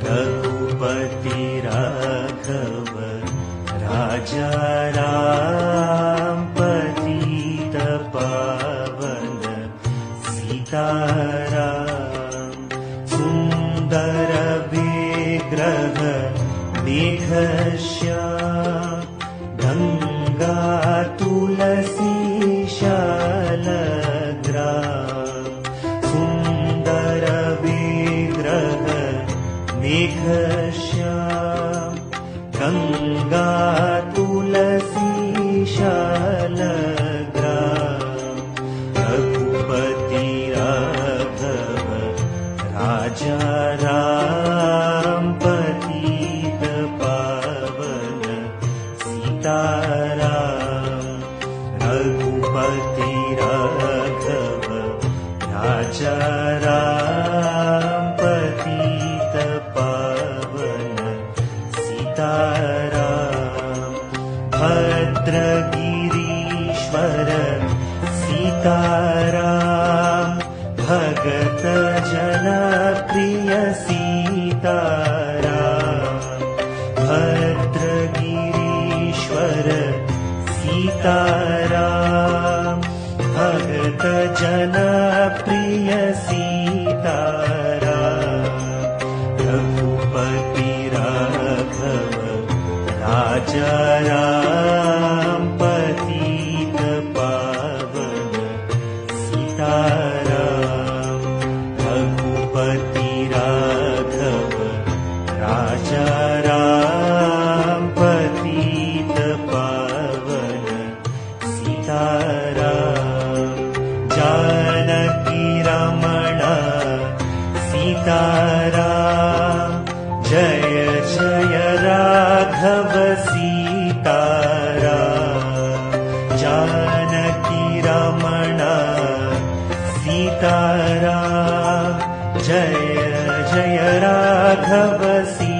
रघुपति राघव राजा राम पतित पावन सीताराम सुंदर विग्रह मेघश्याम गंगा तुलसी शालग्राम सुंदर विग्रह मेघश्याम गंगा तुलसी शालग्राम रघुपति राघव राजा राम पतित पावन सीताराम रघुपति राघव राजा राम पतित पावन सीताराम भद्रगिरीश्वर सीताराम भगत जन प्रिय सीताराम भद्रगिरीश्वर सीताराम भगत जन प्रिय सीताराम रघुपति राघव राजा राम पतित पावन सीताराम रघुपति राघव राजा राम पतित पावन सीताराम जानकी रमण सीताराम जय जय राघव सीताराम जानकी रमण सीताराम जय जय राघव सीताराम